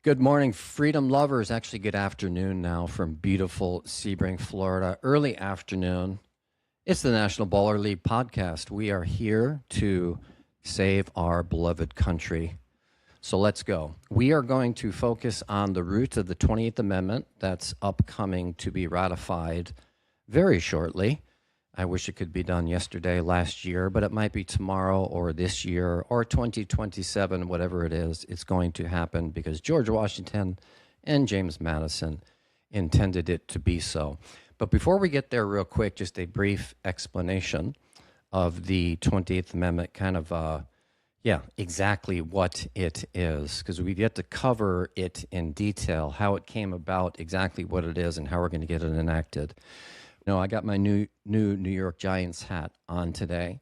Good morning, freedom lovers. Actually, good afternoon now from beautiful Sebring, Florida. Early afternoon. It's the National Baller League podcast. We are here to save our beloved country. So let's go. We are going to focus on the root of the 28th Amendment that's upcoming to be ratified very shortly. I wish it could be done yesterday, last year, but it might be tomorrow or this year or 2027, whatever it is. It's going to happen because George Washington and James Madison intended it to be so. But before we get there real quick, just a brief explanation of the 28th Amendment, kind of, exactly what it is, because we've yet to cover it in detail, how it came about, exactly what it is, and how we're going to get it enacted. No, I got my new New York Giants hat on today,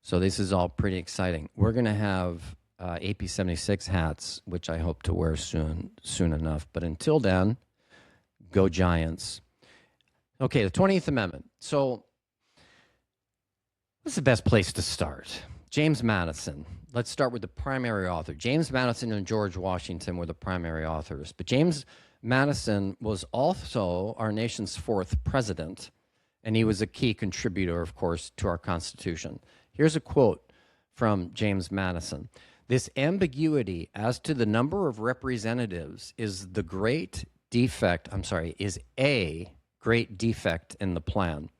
so this is all pretty exciting. We're going to have AP76 hats, which I hope to wear soon enough. But until then, go Giants. Okay, the 20th Amendment. So what's the best place to start? James Madison. Let's start with the primary author. James Madison and George Washington were the primary authors, but James Madison was also our nation's fourth president. And he was a key contributor, of course, to our Constitution. Here's a quote from James Madison. This ambiguity as to the number of representatives is a great defect in the plan.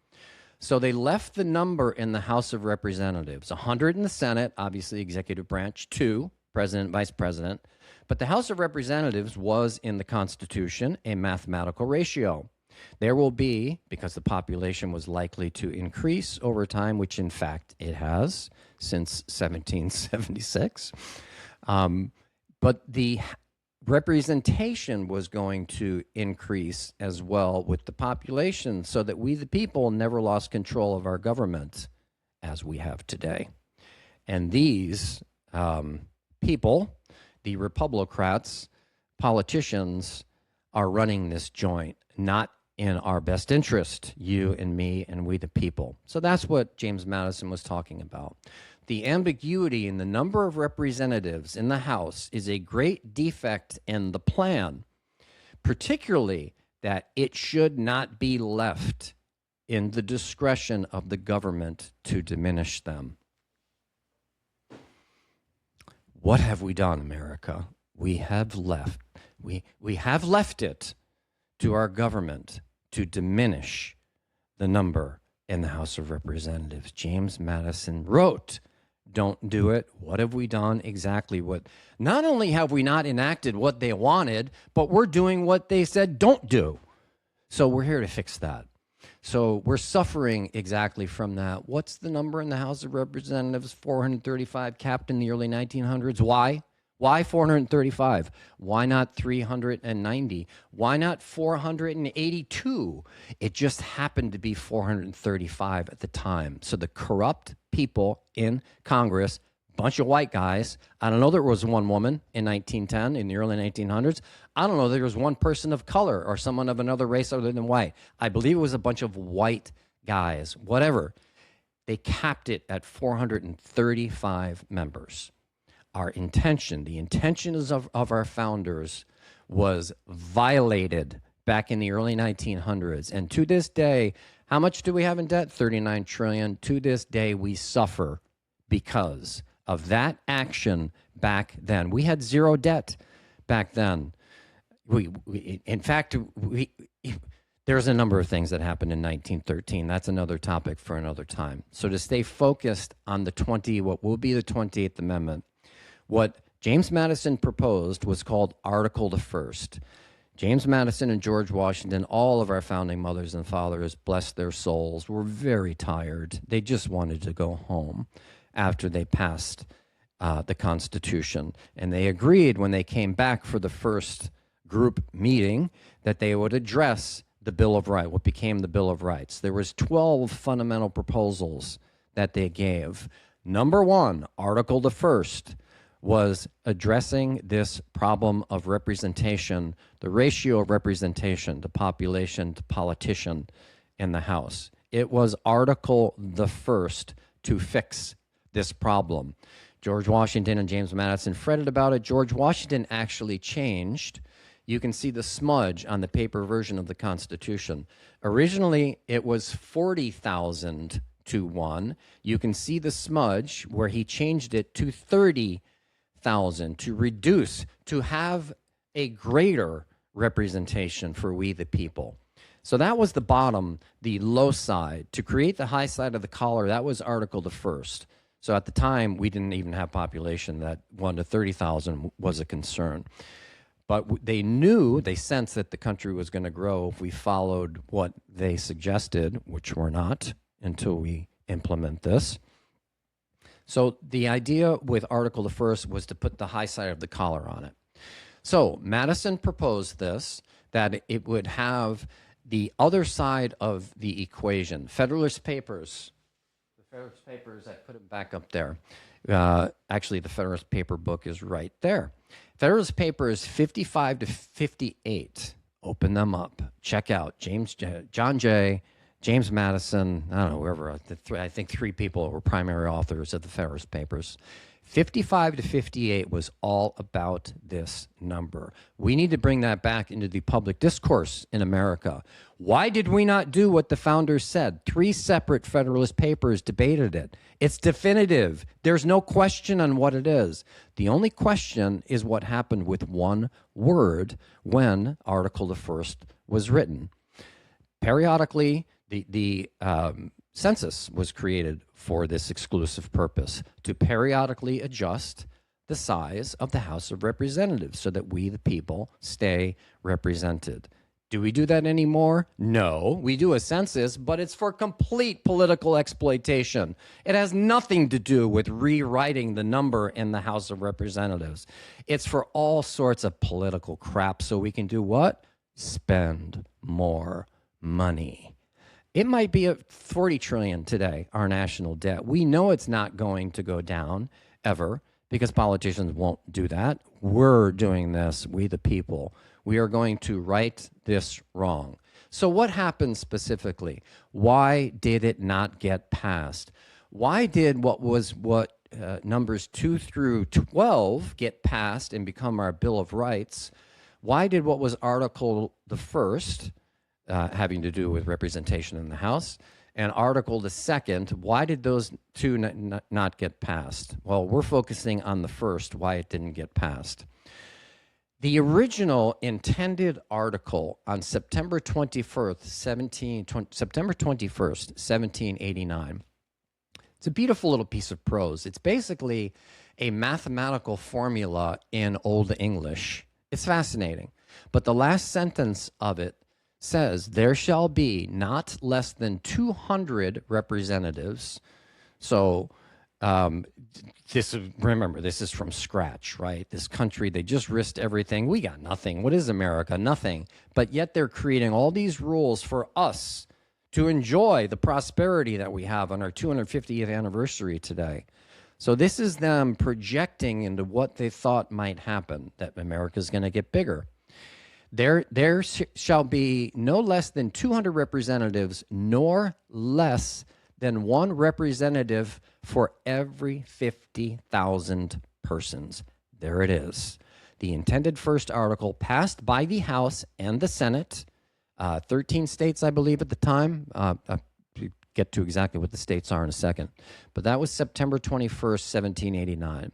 So they left the number in the House of Representatives, 100 in the Senate, obviously executive branch, 2, president, vice president. But the House of Representatives was in the Constitution a mathematical ratio. There will be, because the population was likely to increase over time, which in fact it has since 1776, but the representation was going to increase as well with the population, so that we, the people, never lost control of our government as we have today. And these people, the Republicrats, politicians, are running this joint, not in our best interest, you and me and we the people. So that's what James Madison was talking about. The ambiguity in the number of representatives in the House is a great defect in the plan, particularly that it should not be left in the discretion of the government to diminish them. What have we done, America? We have left it to our government to diminish the number in the House of Representatives. James Madison wrote, don't do it. What have we done? Exactly what? Not only have we not enacted what they wanted, but we're doing what they said don't do. So we're here to fix that. So we're suffering exactly from that. What's the number in the House of Representatives? 435, capped in the early 1900s. Why? Why 435? Why not 390? Why not 482? It just happened to be 435 at the time. So the corrupt people in Congress, bunch of white guys. I don't know there was one woman in 1910, in the early 1900s. I don't know there was one person of color or someone of another race other than white. I believe it was a bunch of white guys, whatever. They capped it at 435 members. Our intention, the intentions of our founders, was violated back in the early 1900s. And to this day, how much do we have in debt? 39 trillion. To this day, we suffer because of that action back then. We had zero debt back then. In fact, there's a number of things that happened in 1913. That's another topic for another time. So to stay focused on what will be the 28th Amendment, what James Madison proposed was called Article the First. James Madison and George Washington, all of our founding mothers and fathers, bless their souls, were very tired. They just wanted to go home after they passed the Constitution. And they agreed when they came back for the first group meeting that they would address the Bill of Rights, what became the Bill of Rights. There was 12 fundamental proposals that they gave. Number one, Article the First, was addressing this problem of representation, the ratio of representation, the population to politician in the House. It was Article the First to fix this problem. George Washington and James Madison fretted about it. George Washington actually changed. You can see the smudge on the paper version of the Constitution. Originally, it was 40,000 to 1. You can see the smudge where he changed it to 30,000 to reduce, to have a greater representation for we the people. So that was the bottom, the low side. To create the high side of the collar, that was Article the First. So at the time, we didn't even have population that 1 to 30,000 was a concern. But they knew, they sensed that the country was going to grow if we followed what they suggested, which we're not until we implement this. So the idea with Article the First was to put the high side of the collar on it. So Madison proposed this, that it would have the other side of the equation. Federalist Papers, I put it back up there. Actually, the Federalist Paper book is right there. Federalist Papers 55 to 58. Open them up. Check out John Jay, James Madison, I don't know, whoever. I think 3 people were primary authors of the Federalist Papers. 55 to 58 was all about this number. We need to bring that back into the public discourse in America. Why did we not do what the founders said? 3 separate Federalist Papers debated it. It's definitive. There's no question on what it is. The only question is what happened with one word when Article the First was written. Periodically, the census was created for this exclusive purpose, to periodically adjust the size of the House of Representatives so that we, the people, stay represented. Do we do that anymore? No. We do a census, but it's for complete political exploitation. It has nothing to do with rewriting the number in the House of Representatives. It's for all sorts of political crap so we can do what? Spend more money. It might be at 40 trillion today, our national debt. We know it's not going to go down ever because politicians won't do that. We're doing this, we the people. We are going to right this wrong. So what happened specifically? Why did it not get passed? Why did numbers 2 through 12 get passed and become our Bill of Rights? Why did what was Article the First, having to do with representation in the House, and Article the Second, why did those 2 not get passed? Well, we're focusing on the first, why it didn't get passed. The original intended article on September 21st, 1789, it's a beautiful little piece of prose. It's basically a mathematical formula in Old English. It's fascinating. But the last sentence of it says, there shall be not less than 200 representatives. So remember, this is from scratch, right? This country, they just risked everything. We got nothing. What is America? Nothing. But yet they're creating all these rules for us to enjoy the prosperity that we have on our 250th anniversary today. So this is them projecting into what they thought might happen, that America's going to get bigger. There shall be no less than 200 representatives, nor less than 1 representative for every 50,000 persons. There it is. The intended first article passed by the House and the Senate, 13 states, I believe, at the time. I'll get to exactly what the states are in a second. But that was September 21st, 1789.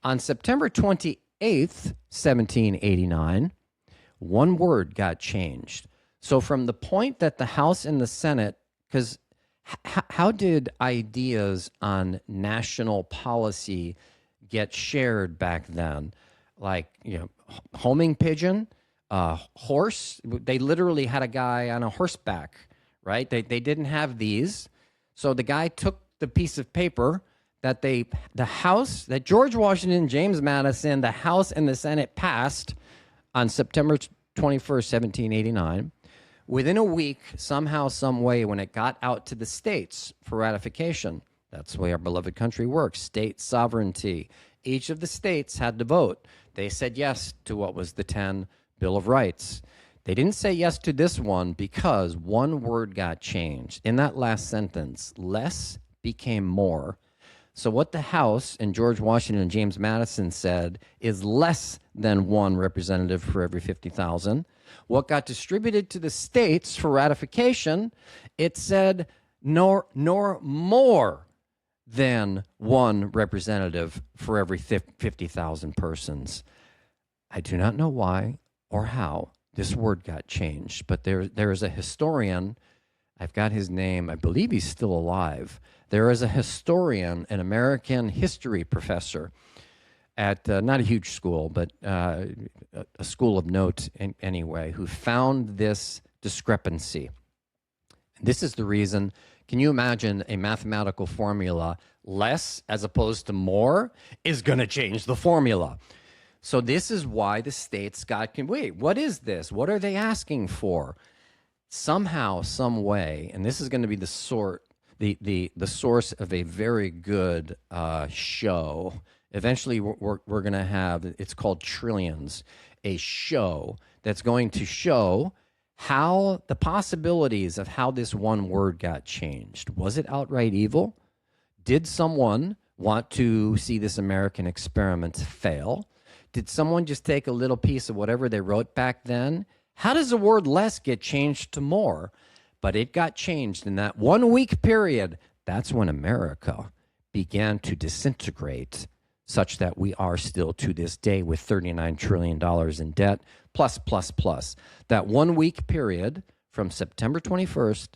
On September 28th, 1789, one word got changed. So from the point that the House and the Senate, because how did ideas on national policy get shared back then? Like, homing pigeon, horse. They literally had a guy on a horseback, right? They didn't have these. So the guy took the piece of paper that the House, that George Washington, James Madison, the House and the Senate passed on September 21st, 1789. Within a week, somehow, some way, when it got out to the states for ratification, that's the way our beloved country works, state sovereignty. Each of the states had to vote. They said yes to what was the 10 Bill of Rights. They didn't say yes to this one because one word got changed. In that last sentence, less became more. So what the House and George Washington and James Madison said is less than one representative for every 50,000. What got distributed to the states for ratification, it said nor more than one representative for every 50,000 persons. I do not know why or how this word got changed, but there is a historian. I've got his name. I believe he's still alive. There is a historian, an American history professor at not a huge school, but a school of note anyway, who found this discrepancy. This is the reason. Can you imagine a mathematical formula, less as opposed to more, is going to change the formula? So this is why the states got, wait, what is this? What are they asking for? Somehow, some way, and this is going to be the source of a very good show. Eventually, we're going to have, it's called Trillions, a show that's going to show how the possibilities of how this one word got changed. Was it outright evil? Did someone want to see this American experiment fail? Did someone just take a little piece of whatever they wrote back then? How does the word less get changed to more? But it got changed in that 1 week period. That's when America began to disintegrate, such that we are still to this day with $39 trillion in debt, plus. That 1 week period from September 21st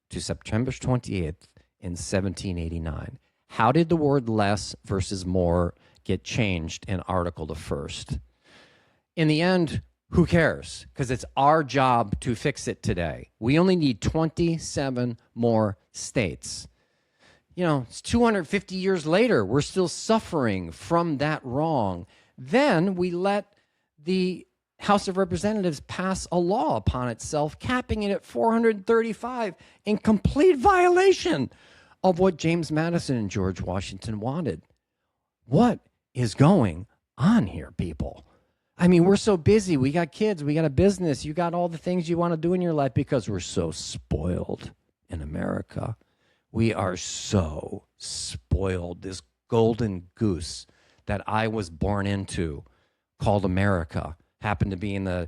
to September 28th in 1789. How did the word less versus more get changed in Article the First? In the end, who cares? Because it's our job to fix it today. We only need 27 more states. You know, it's 250 years later. We're still suffering from that wrong. Then we let the House of Representatives pass a law upon itself, capping it at 435 in complete violation of what James Madison and George Washington wanted. What is going on here, people? I mean, we're so busy. We got kids. We got a business. You got all the things you want to do in your life because we're so spoiled in America. We are so spoiled. This golden goose that I was born into called America happened to be in the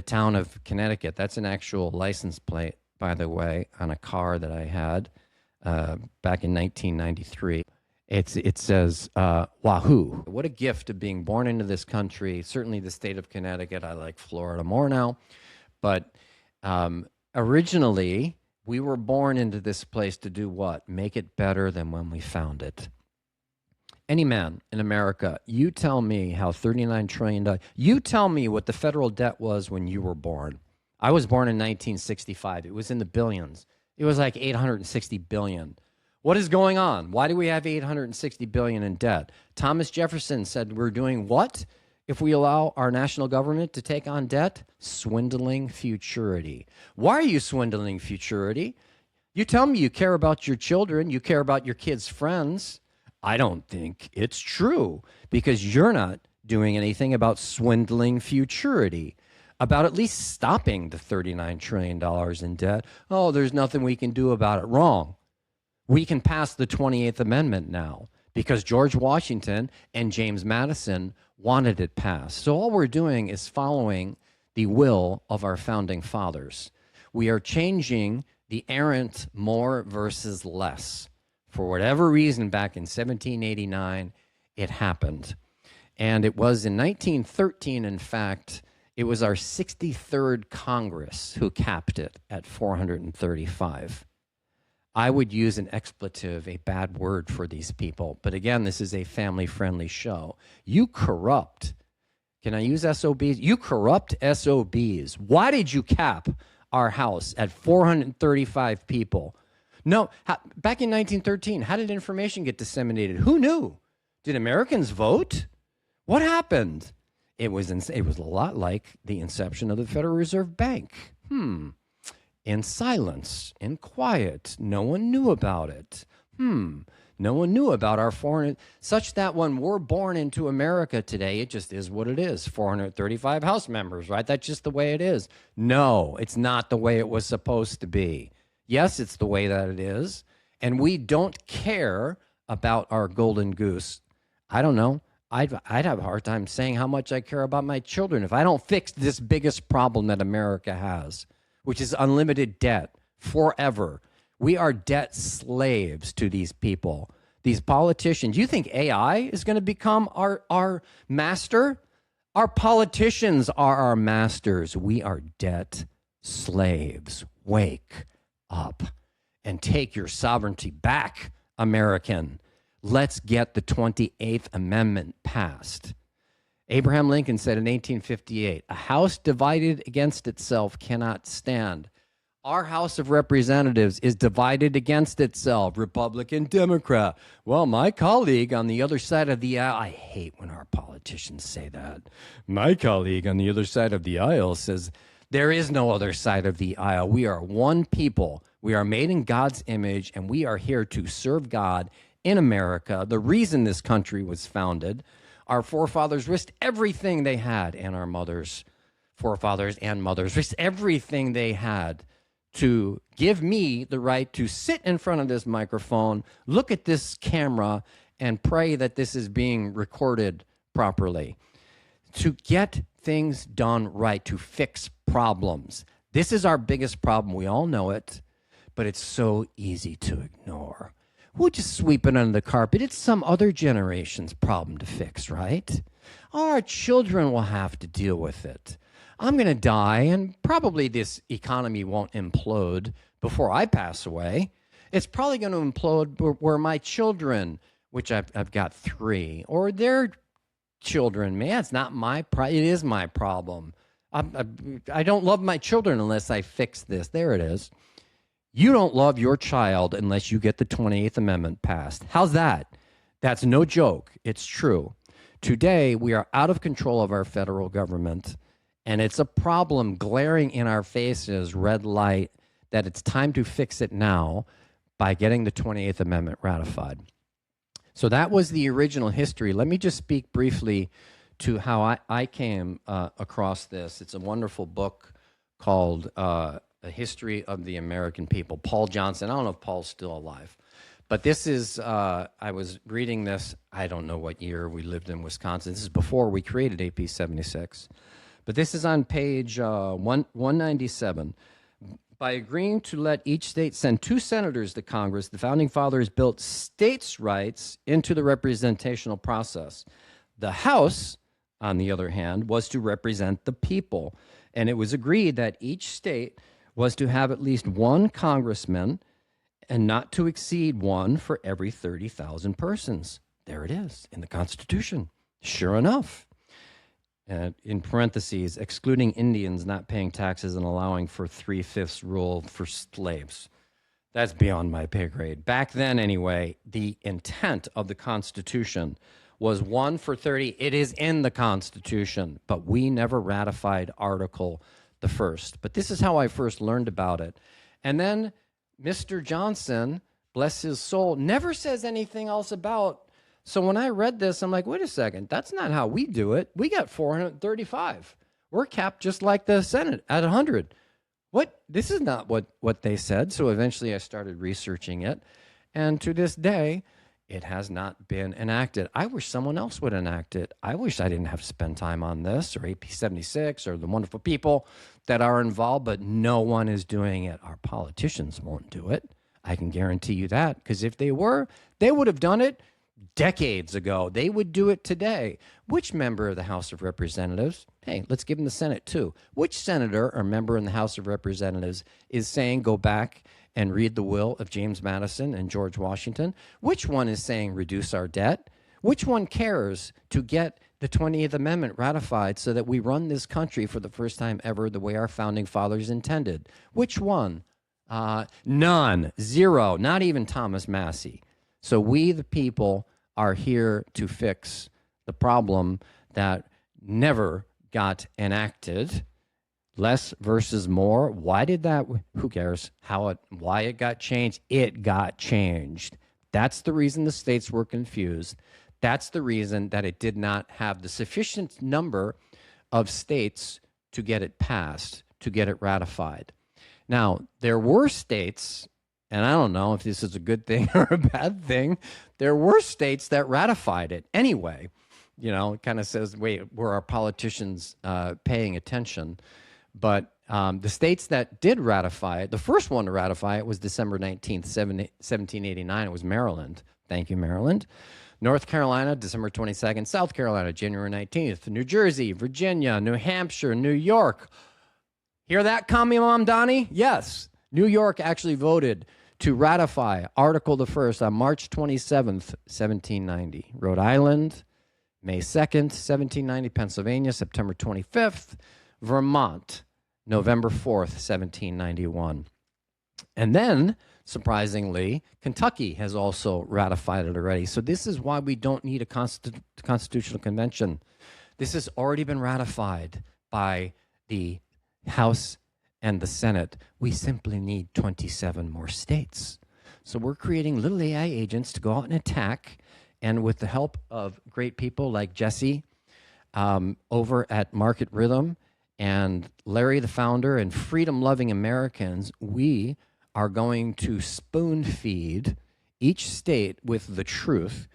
town of Connecticut. That's an actual license plate, by the way, on a car that I had back in 1993. It says, Wahoo. What a gift of being born into this country. Certainly the state of Connecticut. I like Florida more now. But originally, we were born into this place to do what? Make it better than when we found it. Any man in America, you tell me how $39 trillion, you tell me what the federal debt was when you were born. I was born in 1965. It was in the billions. It was like 860 billion. What is going on? Why do we have 860 billion in debt? Thomas Jefferson said we're doing what if we allow our national government to take on debt? Swindling futurity. Why are you swindling futurity? You tell me you care about your children, you care about your kids' friends. I don't think it's true because you're not doing anything about swindling futurity, about at least stopping the $39 trillion in debt. Oh, there's nothing we can do about it. Wrong. We can pass the 28th Amendment now because George Washington and James Madison wanted it passed. So all we're doing is following the will of our founding fathers. We are changing the errant more versus less. For whatever reason, back in 1789, it happened. And it was in 1913, in fact, it was our 63rd Congress who capped it at 435. I would use an expletive, a bad word for these people. But again, this is a family-friendly show. You corrupt. Can I use SOBs? You corrupt SOBs. Why did you cap our House at 435 people? No, back in 1913, how did information get disseminated? Who knew? Did Americans vote? What happened? It was a lot like the inception of the Federal Reserve Bank. In silence, in quiet. No one knew about it. No one knew about our foreign, such that when we're born into America today, it just is what it is. 435 House members, right? That's just the way it is. No, it's not the way it was supposed to be. Yes, it's the way that it is. And we don't care about our golden goose, I don't know. I'd have a hard time saying how much I care about my children if I don't fix this biggest problem that America has, which is unlimited debt forever. We are debt slaves to these people, these politicians. You think AI is going to become our master? Our politicians are our masters. We are debt slaves. Wake up and take your sovereignty back, American. Let's get the 28th Amendment passed. Abraham Lincoln said in 1858, a house divided against itself cannot stand. Our House of Representatives is divided against itself, Republican, Democrat. Well, my colleague on the other side of the aisle, I hate when our politicians say that. My colleague on the other side of the aisle says, there is no other side of the aisle. We are one people. We are made in God's image, and we are here to serve God in America. The reason this country was founded, our forefathers risked everything they had, and our forefathers and mothers risked everything they had to give me the right to sit in front of this microphone, look at this camera, and pray that this is being recorded properly. To get things done right, to fix problems. This is our biggest problem. We all know it, but it's so easy to ignore. We'll just sweep it under the carpet. It's some other generation's problem to fix, right? Our children will have to deal with it. I'm going to die, and probably this economy won't implode before I pass away. It's probably going to implode where my children, which I've got 3, or their children, man, it's not my problem. It is my problem. I don't love my children unless I fix this. There it is. You don't love your child unless you get the 28th Amendment passed. How's that? That's no joke. It's true. Today, we are out of control of our federal government, and it's a problem glaring in our faces, red light, that it's time to fix it now by getting the 28th Amendment ratified. So that was the original history. Let me just speak briefly to how I came across this. It's a wonderful book called A History of the American People. Paul Johnson. I don't know if Paul's still alive. But this is, I was reading this, I don't know what year we lived in Wisconsin. This is before we created AP76. But this is on page 197. By agreeing to let each state send 2 senators to Congress, the Founding Fathers built states' rights into the representational process. The House, on the other hand, was to represent the people. And it was agreed that each state was to have at least 1 congressman and not to exceed 1 for every 30,000 persons. There it is in the Constitution. Sure enough. In parentheses, excluding Indians not paying taxes and allowing for 3/5 rule for slaves. That's beyond my pay grade. Back then, anyway, the intent of the Constitution was 1 for 30. It is in the Constitution, but we never ratified Article the 1st. But this is how I first learned about it. And then Mr. Johnson, bless his soul, never says anything else about. So when I read this, I'm like, wait a second, that's not how we do it. We got 435. We're capped just like the Senate at 100. What? This is not what they said. So eventually I started researching it. And to this day, it has not been enacted. I wish someone else would enact it. I wish I didn't have to spend time on this, or AP76, or the wonderful people that are involved, but no one is doing it. Our politicians won't do it. I can guarantee you that, because if they were, they would have done it decades ago. They would do it today. Which member of the House of Representatives, hey, let's give them the Senate too. Which senator or member in the House of Representatives is saying go back and read the will of James Madison and George Washington? Which one is saying reduce our debt? Which one cares to get the 20th Amendment ratified so that we run this country for the first time ever the way our founding fathers intended? Which one? None. Zero. Not even Thomas Massey. So we, the people, are here to fix the problem that never got enacted. Less versus more. Why did that? Who cares why it got changed? It got changed. That's the reason the states were confused. That's the reason that it did not have the sufficient number of states to get it passed, to get it ratified. Now, there were states and I don't know if this is a good thing or a bad thing, there were states that ratified it anyway. It kind of says, wait, were our politicians paying attention? But the states that did ratify it, the first one to ratify it was December 19th, 1789. It was Maryland. Thank you, Maryland. North Carolina, December 22nd. South Carolina, January 19th. New Jersey, Virginia, New Hampshire, New York. Hear that, Commie Mom Donnie? Yes. New York actually voted to ratify Article the First on March 27th, 1790. Rhode Island, May 2nd, 1790. Pennsylvania, September 25th. Vermont, November 4th, 1791. And then, surprisingly, Kentucky has also ratified it already. So this is why we don't need a constitutional convention. This has already been ratified by the House and the Senate. We simply need 27 more states. So we're creating little AI agents to go out and attack. And with the help of great people like Jesse over at Market Rhythm, and Larry, the founder, and freedom-loving Americans, we are going to spoon feed each state with the truth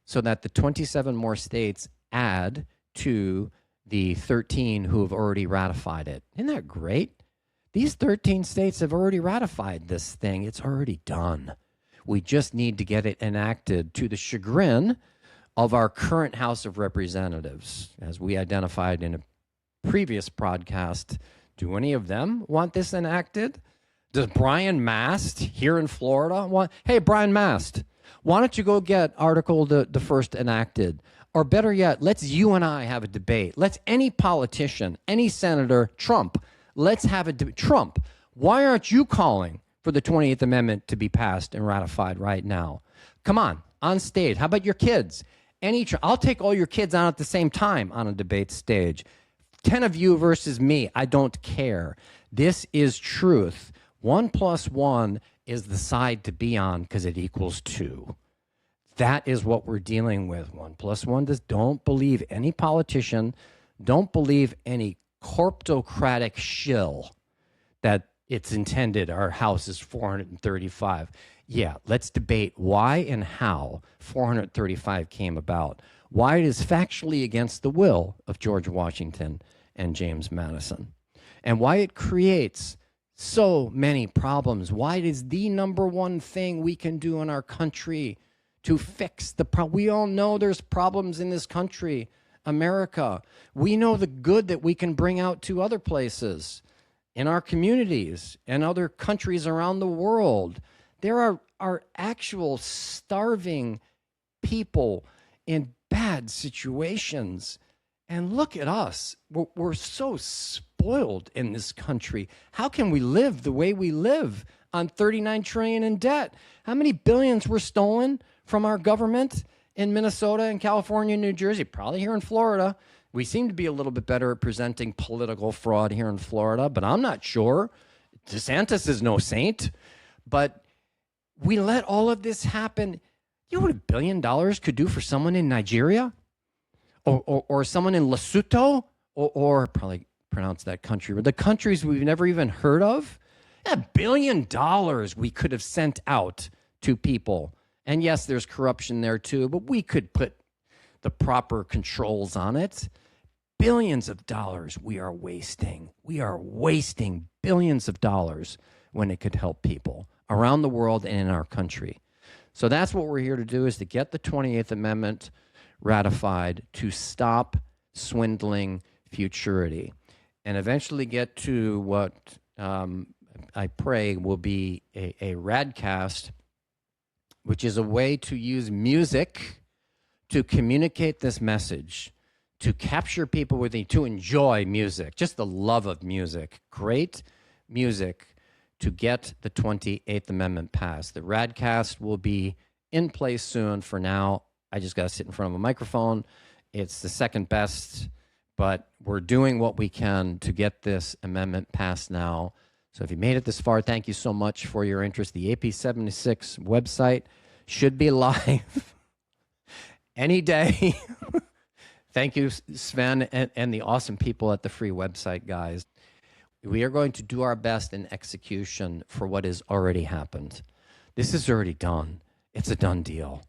so that the 27 more states add to the 13 who have already ratified it. Isn't that great? These 13 states have already ratified this thing. It's already done. We just need to get it enacted to the chagrin of our current House of Representatives, as we identified in a previous podcast. Do any of them want this enacted? Does Brian Mast here in Florida want? Hey, Brian Mast, why don't you go get Article the First enacted? Or better yet, let's you and I have a debate. Let's any politician, any senator, Trump, let's have a debate. Trump, why aren't you calling for the 28th Amendment to be passed and ratified right now? Come on stage. How about your kids? I'll take all your kids on at the same time on a debate stage. 10 of you versus me. I don't care. This is truth. 1 + 1 is the side to be on because it equals 2. That is what we're dealing with. 1 + 1 don't believe any politician. Don't believe any corptocratic shill that it's intended our House is 435. Yeah, let's debate why and how 435 came about. Why it is factually against the will of George Washington and James Madison, and why it creates so many problems. Why it is the #1 thing we can do in our country to fix the problem. We all know there's problems in this country, America. We know the good that we can bring out to other places, in our communities and other countries around the world. There are actual starving people in bad situations. And look at us. We're so spoiled in this country. How can we live the way we live on $39 trillion in debt? How many billions were stolen from our government in Minnesota and California and New Jersey? Probably here in Florida. We seem to be a little bit better at presenting political fraud here in Florida, but I'm not sure. DeSantis is no saint. But we let all of this happen. You know what $1 billion could do for someone in Nigeria? Or someone in Lesotho? Or probably pronounce that country. Or the countries we've never even heard of? $1 billion we could have sent out to people. And yes, there's corruption there too, but we could put the proper controls on it. Billions of dollars we are wasting. We are wasting billions of dollars when it could help people around the world and in our country. So that's what we're here to do, is to get the 28th Amendment ratified to stop swindling futurity and eventually get to what I pray will be a radcast, which is a way to use music to communicate this message, to capture people with it, to enjoy music, just the love of music, great music, to get the 28th Amendment passed. The radcast will be in place soon. For now, I just got to sit in front of a microphone. It's the second best, but we're doing what we can to get this amendment passed now. So if you made it this far, thank you so much for your interest. The AP76 website should be live any day. Thank you, Sven, and the awesome people at the free website, guys. We are going to do our best in execution for what has already happened. This is already done. It's a done deal.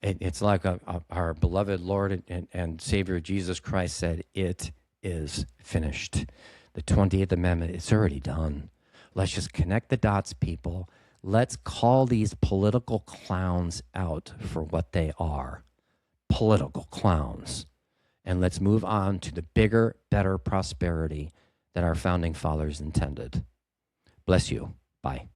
It's like our beloved Lord and Savior Jesus Christ said, it is finished. The 28th Amendment, it's already done. Let's just connect the dots, people. Let's call these political clowns out for what they are, political clowns. And let's move on to the bigger, better prosperity that our founding fathers intended. Bless you. Bye.